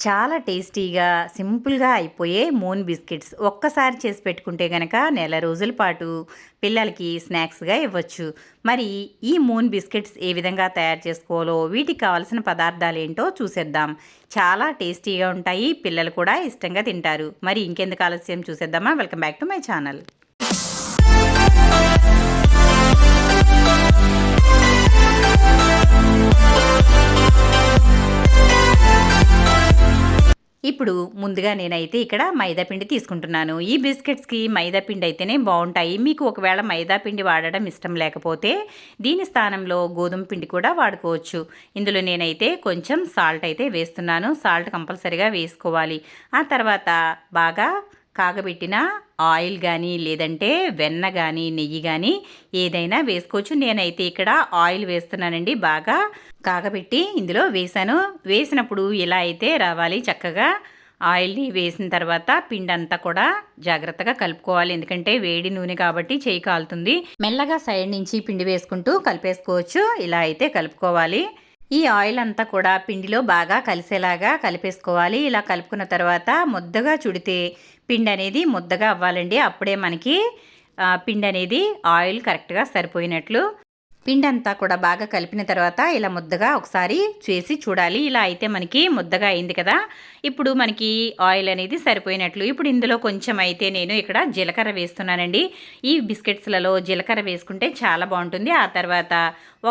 చాలా టేస్టీగా, సింపుల్‌గా అయిపోయే మూన్ బిస్కెట్స్ ఒక్కసారి చేసి పెట్టుకుంటే గనక నెల రోజుల పాటు పిల్లలకి స్నాక్స్‌గా ఇవ్వచ్చు. మరి ఈ మూన్ బిస్కెట్స్ ఏ విధంగా తయారు చేసుకోవాలో, వీటికి కావాల్సిన పదార్థాలేంటో చూసేద్దాం. చాలా టేస్టీగా ఉంటాయి. పిల్లలు కూడా ఇష్టంగా తింటారు. మరి ఇంకెందుకు ఆలస్యం చూసేద్దామా? Welcome back to my channel. ఇప్పుడు ముందుగా నేనైతే ఇక్కడ మైదా పిండి తీసుకుంటున్నాను. ఈ బిస్కెట్స్‌కి మైదా పిండి అయితేనే బావుంటాయి. మీకు ఒకవేళ మైదా పిండి వాడడం ఇష్టం లేకపోతే దీని స్థానంలో గోధుమ పిండి కూడా వాడుకోవచ్చు. ఇందులో నేనైతే కొంచెం సాల్ట్ అయితే వేస్తున్నాను. సాల్ట్ కంపల్సరీగా వేసుకోవాలి. ఆ తర్వాత బాగా కాగబెట్టిన ఆయిల్ గానీ, లేదంటే వెన్న గానీ, నెయ్యి గానీ ఏదైనా వేసుకోవచ్చు. నేనైతే ఇక్కడ ఆయిల్ వేస్తున్నానండి. బాగా కాగబెట్టి ఇందులో వేశాను. వేసినప్పుడు ఇలా అయితే రావాలి చక్కగా. ఆయిల్ని వేసిన తర్వాత పిండంతా కూడా జాగ్రత్తగా కలుపుకోవాలి. ఎందుకంటే వేడి నూనె కాబట్టి చేయి కాలుతుంది. మెల్లగా సైడ్ నుంచి పిండి వేసుకుంటూ కలిపేసుకోవచ్చు. ఇలా అయితే కలుపుకోవాలి. ఈ ఆయిల్ అంతా కూడా పిండిలో బాగా కలిసేలాగా కలిపేసుకోవాలి. ఇలా కలుపుకున్న తర్వాత ముద్దగా చుడితే పిండి అనేది ముద్దగా అవ్వాలండి. అప్పుడే మనకి పిండి అనేది ఆయిల్ కరెక్ట్గా సరిపోయినట్లు. పిండి అంతా కూడా బాగా కలిపిన తర్వాత ఇలా ముద్దగా ఒకసారి చేసి చూడాలి. ఇలా అయితే మనకి ముద్దగా అయింది కదా. ఇప్పుడు మనకి ఆయిల్ అనేది సరిపోయినట్లు. ఇప్పుడు ఇందులో కొంచెం అయితే నేను ఇక్కడ జీలకర్ర వేస్తున్నానండి. ఈ బిస్కెట్స్లలో జీలకర్ర వేసుకుంటే చాలా బాగుంటుంది. ఆ తర్వాత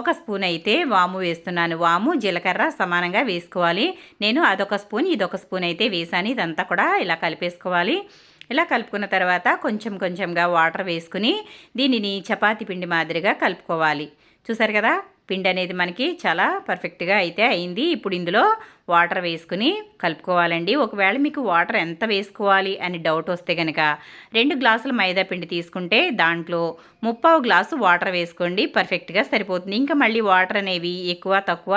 ఒక స్పూన్ అయితే వాము వేస్తున్నాను. వాము జీలకర్ర సమానంగా వేసుకోవాలి. నేను అదొక స్పూన్ ఇదొక స్పూన్ అయితే వేసాను. ఇదంతా కూడా ఇలా కలిపేసుకోవాలి. ఇలా కలుపుకున్న తర్వాత కొంచెం కొంచెంగా వాటర్ వేసుకుని దీనిని చపాతీ పిండి మాదిరిగా కలుపుకోవాలి. చూసారు కదా, పిండి అనేది మనకి చాలా పర్ఫెక్ట్గా అయితే అయింది. ఇప్పుడు ఇందులో వాటర్ వేసుకుని కలుపుకోవాలండి. ఒకవేళ మీకు వాటర్ ఎంత వేసుకోవాలి అని డౌట్ వస్తే కనుక 2 గ్లాసుల మైదా పిండి తీసుకుంటే దాంట్లో 3/4 గ్లాసు వాటర్ వేసుకోండి. పర్ఫెక్ట్గా సరిపోతుంది. ఇంకా మళ్ళీ వాటర్ అనేవి ఎక్కువ తక్కువ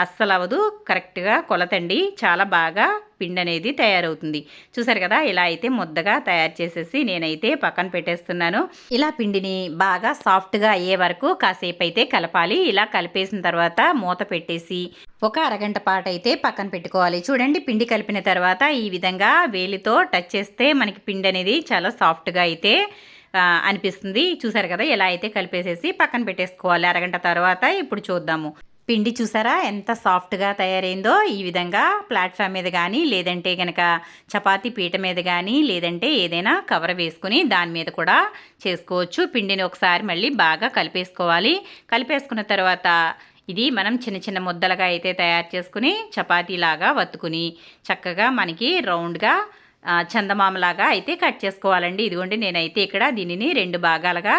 అస్సలు అవ్వదు. కరెక్ట్గా కొలతండి. చాలా బాగా పిండి అనేది తయారవుతుంది. చూసారు కదా, ఇలా అయితే ముద్దగా తయారు చేసేసి నేనైతే పక్కన పెట్టేస్తున్నాను. ఇలా పిండిని బాగా సాఫ్ట్గా అయ్యే వరకు కాసేపు అయితే కలపాలి. ఇలా కలిపేసిన తర్వాత మూత పెట్టేసి ఒక అరగంట పాటు అయితే పక్కన పెట్టుకోవాలి. చూడండి, పిండి కలిపిన తర్వాత ఈ విధంగా వేలితో టచ్ చేస్తే మనకి పిండి అనేది చాలా సాఫ్ట్గా అయితే అనిపిస్తుంది. చూసారు కదా, ఎలా అయితే కలిపేసేసి పక్కన పెట్టేసుకోవాలి. అరగంట తర్వాత ఇప్పుడు చూద్దాము. పిండి చూసారా ఎంత సాఫ్ట్గా తయారైందో. ఈ విధంగా ప్లాట్ఫామ్ మీద కానీ, లేదంటే కనుక చపాతీ పీట మీద కానీ, లేదంటే ఏదైనా కవర్ వేసుకుని దాని మీద కూడా చేసుకోవచ్చు. పిండిని ఒకసారి మళ్ళీ బాగా కలిపేసుకోవాలి. కలిపేసుకున్న తర్వాత ఇది మనం చిన్న చిన్న ముద్దలుగా అయితే తయారు చేసుకుని చపాతీలాగా వత్తుకుని చక్కగా మనకి రౌండ్గా చందమామలాగా అయితే కట్ చేసుకోవాలండి. ఇదిగోండి, నేనైతే ఇక్కడ దీనిని 2 భాగాలుగా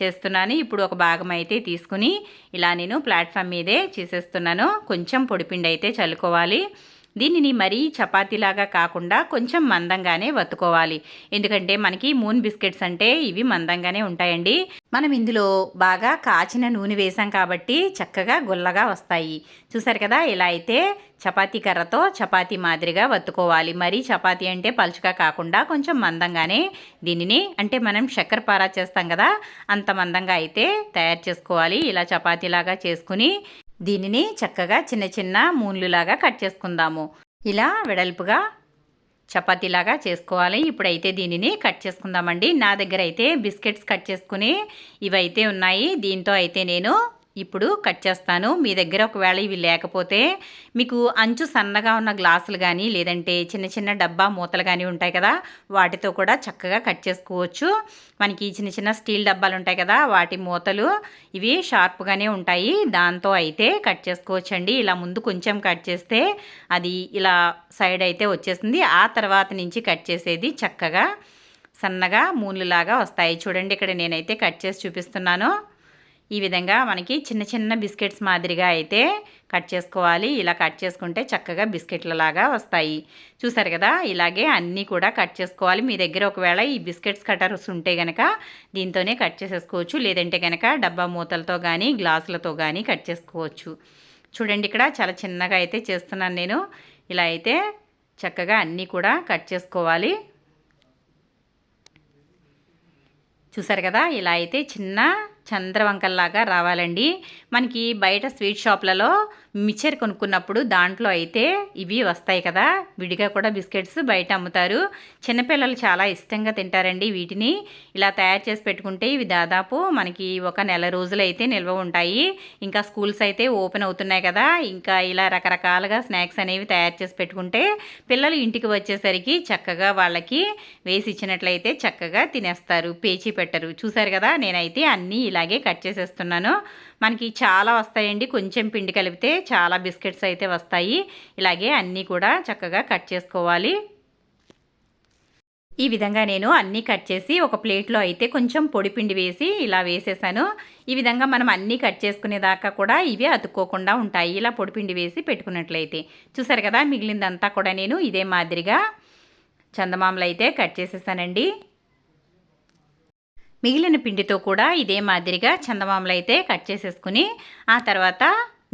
చేస్తున్నాను. ఇప్పుడు ఒక భాగం అయితే తీసుకుని ఇలా నేను ప్లాట్ఫామ్ మీదే చేసేస్తున్నాను. కొంచెం పొడిపిండి అయితే చల్లుకోవాలి. దీనిని మరీ చపాతీలాగా కాకుండా కొంచెం మందంగానే వత్తుకోవాలి. ఎందుకంటే మనకి మూన్ బిస్కెట్స్ అంటే ఇవి మందంగానే ఉంటాయండి. మనం ఇందులో బాగా కాచిన నూనె వేసాం కాబట్టి చక్కగా గుల్లగా వస్తాయి. చూసారు కదా, ఇలా అయితే చపాతీ కర్రతో చపాతీ మాదిరిగా వత్తుకోవాలి. మరీ చపాతీ అంటే పలుచగా కాకుండా కొంచెం మందంగానే దీనిని, అంటే మనం చక్కెరపారా చేస్తాం కదా, అంత మందంగా అయితే తయారు చేసుకోవాలి. ఇలా చపాతీలాగా చేసుకుని దీనిని చక్కగా చిన్న చిన్న మూన్లులాగా కట్ చేసుకుందాము. ఇలా వెడల్పుగా చపాతీలాగా చేసుకోవాలి. ఇప్పుడైతే దీనిని కట్ చేసుకుందామండి. నా దగ్గర అయితే బిస్కెట్స్ కట్ చేసుకుని ఇవైతే ఉన్నాయి. దీంతో అయితే నేను ఇప్పుడు కట్ చేస్తాను. మీ దగ్గర ఒకవేళ ఇవి లేకపోతే మీకు అంచు సన్నగా ఉన్న గ్లాసులు కానీ, లేదంటే చిన్న చిన్న డబ్బా మూతలు కానీ ఉంటాయి కదా, వాటితో కూడా చక్కగా కట్ చేసుకోవచ్చు. మనకి చిన్న చిన్న స్టీల్ డబ్బాలు ఉంటాయి కదా, వాటి మూతలు ఇవి షార్ప్గానే ఉంటాయి. దాంతో అయితే కట్ చేసుకోవచ్చండి. ఇలా ముందు కొంచెం కట్ చేస్తే అది ఇలా సైడ్ అయితే వచ్చేస్తుంది. ఆ తర్వాత నుంచి కట్ చేసేది చక్కగా సన్నగా మూన్లులాగా వస్తాయి. చూడండి, ఇక్కడ నేనైతే కట్ చేసి చూపిస్తున్నాను. ఈ విధంగా మనకి చిన్న చిన్న బిస్కెట్స్ మాదిరిగా అయితే కట్ చేసుకోవాలి. ఇలా కట్ చేసుకుంటే చక్కగా బిస్కెట్లలాగా వస్తాయి. చూసారు కదా, ఇలాగే అన్నీ కూడా కట్ చేసుకోవాలి. మీ దగ్గర ఒకవేళ ఈ బిస్కెట్స్ కటర్స్ ఉంటే కనుక దీంతోనే కట్ చేసేసుకోవచ్చు. లేదంటే కనుక డబ్బా మూతలతో కానీ, గ్లాసులతో కానీ కట్ చేసుకోవచ్చు. చూడండి, ఇక్కడ చాలా చిన్నగా అయితే చేస్తున్నాను నేను. ఇలా అయితే చక్కగా అన్నీ కూడా కట్ చేసుకోవాలి. చూసారు కదా, ఇలా అయితే చిన్న చంద్రవంకల్లాగా రావాలండి. మనకి బయట స్వీట్ షాప్లలో మిక్చర్ కొనుక్కున్నప్పుడు దాంట్లో అయితే ఇవి వస్తాయి కదా, విడిగా కూడా బిస్కెట్స్ బయట అమ్ముతారు. చిన్నపిల్లలు చాలా ఇష్టంగా తింటారండి వీటిని. ఇలా తయారు చేసి పెట్టుకుంటే ఇవి దాదాపు మనకి ఒక నెల రోజులు అయితే నిల్వ ఉంటాయి. ఇంకా స్కూల్స్ అయితే ఓపెన్ అవుతున్నాయి కదా, ఇంకా ఇలా రకరకాలుగా స్నాక్స్ అనేవి తయారు చేసి పెట్టుకుంటే పిల్లలు ఇంటికి వచ్చేసరికి చక్కగా వాళ్ళకి వేసి ఇచ్చినట్లయితే చక్కగా తినేస్తారు, పేచీ పెట్టరు. చూసారు కదా, నేనైతే అన్నీ ఇలాగే కట్ చేసేస్తున్నాను. మనకి చాలా వస్తాయండి, కొంచెం పిండి కలిపితే చాలా బిస్కెట్స్ అయితే వస్తాయి. ఇలాగే అన్నీ కూడా చక్కగా కట్ చేసుకోవాలి. ఈ విధంగా నేను అన్నీ కట్ చేసి ఒక ప్లేట్లో అయితే కొంచెం పొడి పిండి వేసి ఇలా వేసేసాను. ఈ విధంగా మనం అన్నీ కట్ చేసుకునేదాకా కూడా ఇవి అతుక్కోకుండా ఉంటాయి, ఇలా పొడి పిండి వేసి పెట్టుకున్నట్లయితే. చూసారు కదా, మిగిలిందంతా కూడా నేను ఇదే మాదిరిగా చందమామలు అయితే కట్ చేసేసానండి. మిగిలిన పిండితో కూడా ఇదే మాదిరిగా చందమామలు అయితే కట్ చేసేసుకుని ఆ తర్వాత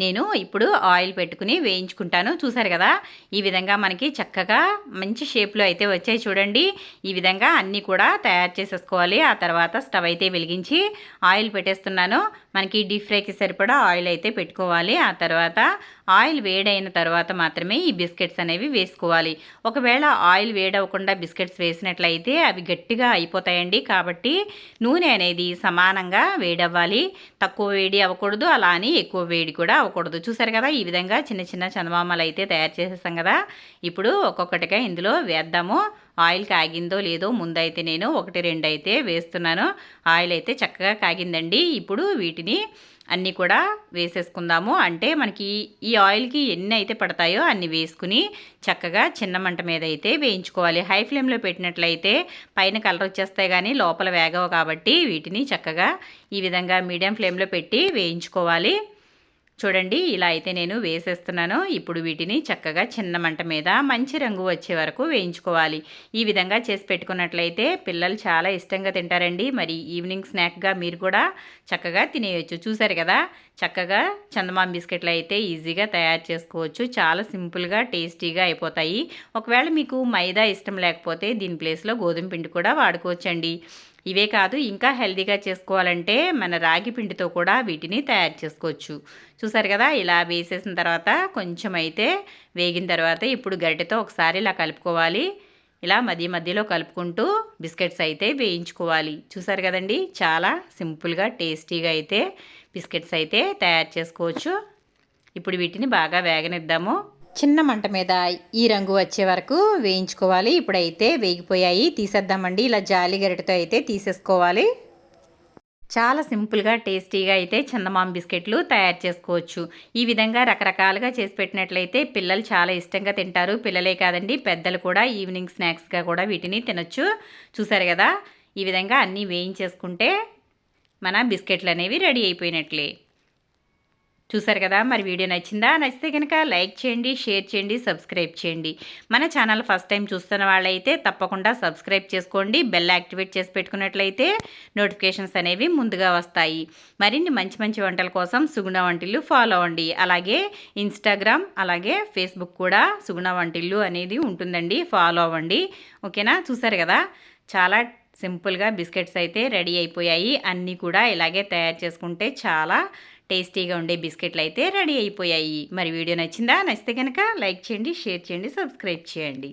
నేను ఇప్పుడు ఆయిల్ పెట్టుకుని వేయించుకుంటాను. చూసారు కదా, ఈ విధంగా మనకి చక్కగా మంచి షేప్లో అయితే వచ్చాయి చూడండి. ఈ విధంగా అన్నీ కూడా తయారు చేసేసుకోవాలి. ఆ తర్వాత స్టవ్ అయితే వెలిగించి ఆయిల్ పెట్టేస్తున్నాను. మనకి డీప్ ఫ్రైకి సరిపడా ఆయిల్ అయితే పెట్టుకోవాలి. ఆ తర్వాత ఆయిల్ వేడైన తర్వాత మాత్రమే ఈ బిస్కెట్స్ అనేవి వేసుకోవాలి. ఒకవేళ ఆయిల్ వేడవకుండా బిస్కెట్స్ వేసినట్లయితే అవి గట్టిగా అయిపోతాయండి. కాబట్టి నూనె అనేది సమానంగా వేడవ్వాలి, తక్కువ వేడి అవ్వకూడదు, అలా అని ఎక్కువ వేడి కూడా అవ్వకూడదు. చూసారు కదా, ఈ విధంగా చిన్న చిన్న చందమామలు అయితే తయారు చేసేసాం కదా. ఇప్పుడు ఒక్కొక్కటిగా ఇందులో వేద్దాము. ఆయిల్ కాగిందో లేదో ముందైతే నేను 1-2 అయితే వేస్తున్నాను. ఆయిల్ అయితే చక్కగా కాగిందండి. ఇప్పుడు వీటిని అన్నీ కూడా వేసేసుకుందాము. అంటే మనకి ఈ ఆయిల్కి ఎన్ని అయితే పడతాయో అన్ని వేసుకుని చక్కగా చిన్న మంట మీద అయితే వేయించుకోవాలి. హై ఫ్లేమ్లో పెట్టినట్లయితే పైన కలర్ వచ్చేస్తాయి కానీ లోపల వేగవు, కాబట్టి వీటిని చక్కగా ఈ విధంగా మీడియం ఫ్లేమ్లో పెట్టి వేయించుకోవాలి. చూడండి, ఇలా అయితే నేను వేసేస్తున్నాను. ఇప్పుడు వీటిని చక్కగా చిన్న మంట మీద మంచి రంగు వచ్చే వరకు వేయించుకోవాలి. ఈ విధంగా చేసి పెట్టుకున్నట్లయితే పిల్లలు చాలా ఇష్టంగా తింటారండి. మరి ఈవినింగ్ స్నాక్గా మీరు కూడా చక్కగా తినేయచ్చు. చూసారు కదా, చక్కగా చందమామ బిస్కెట్లు అయితే ఈజీగా తయారు చేసుకోవచ్చు. చాలా సింపుల్గా టేస్టీగా అయిపోతాయి. ఒకవేళ మీకు మైదా ఇష్టం లేకపోతే దీని ప్లేస్లో గోధుమ పిండి కూడా వాడుకోవచ్చండి. ఇవే కాదు, ఇంకా హెల్తీగా చేసుకోవాలంటే మన రాగి పిండితో కూడా వీటిని తయారు చేసుకోవచ్చు. చూసారు కదా, ఇలా వేసేసిన తర్వాత కొంచెం అయితే వేగిన తర్వాత ఇప్పుడు గరిటెతో ఒకసారి ఇలా కలుపుకోవాలి. ఇలా మధ్య మధ్యలో కలుపుకుంటూ బిస్కెట్స్ అయితే వేయించుకోవాలి. చూసారు కదండి, చాలా సింపుల్గా టేస్టీగా అయితే బిస్కెట్స్ అయితే తయారు చేసుకోవచ్చు. ఇప్పుడు వీటిని బాగా వేగనిద్దాము. చిన్న మంట మీద ఈ రంగు వచ్చే వరకు వేయించుకోవాలి. ఇప్పుడైతే వేగిపోయాయి, తీసేద్దామండి. ఇలా జాలి గరిటెతో అయితే తీసేసుకోవాలి. చాలా సింపుల్గా టేస్టీగా అయితే చందమామ బిస్కెట్లు తయారు చేసుకోవచ్చు. ఈ విధంగా రకరకాలుగా చేసి పెట్టినట్లయితే పిల్లలు చాలా ఇష్టంగా తింటారు. పిల్లలే కాదండి, పెద్దలు కూడా ఈవినింగ్ స్నాక్స్గా కూడా వీటిని తినొచ్చు. చూసారు కదా, ఈ విధంగా అన్నీ వేయించేసుకుంటే మన బిస్కెట్లు అనేవి రెడీ అయిపోయినట్లే. చూసారు కదా, మరి వీడియో నచ్చిందా? నచ్చితే కనుక లైక్ చేయండి, షేర్ చేయండి, సబ్స్క్రైబ్ చేయండి. మన ఛానల్ ఫస్ట్ టైం చూస్తున్న వాళ్ళైతే తప్పకుండా సబ్స్క్రైబ్ చేసుకోండి. బెల్ యాక్టివేట్ చేసి పెట్టుకున్నట్లయితే నోటిఫికేషన్స్ అనేవి ముందుగా వస్తాయి. మరిన్ని మంచి మంచి వంటల కోసం సుగుణ వంటిల్లు ఫాలో అవ్వండి. అలాగే ఇన్స్టాగ్రామ్ అలాగే ఫేస్బుక్ కూడా సుగుణ వంటిల్లు అనేది ఉంటుందండి, ఫాలో అవ్వండి. ఓకేనా? చూసారు కదా, చాలా సింపుల్గా బిస్కెట్స్ అయితే రెడీ అయిపోయాయి. అన్నీ కూడా ఇలాగే తయారు చేసుకుంటే చాలా టేస్టీగా ఉండే బిస్కెట్లు అయితే రెడీ అయిపోయాయి. మరి వీడియో నచ్చిందా? నచ్చితే కనుక లైక్ చేయండి, షేర్ చేయండి, సబ్స్క్రైబ్ చేయండి.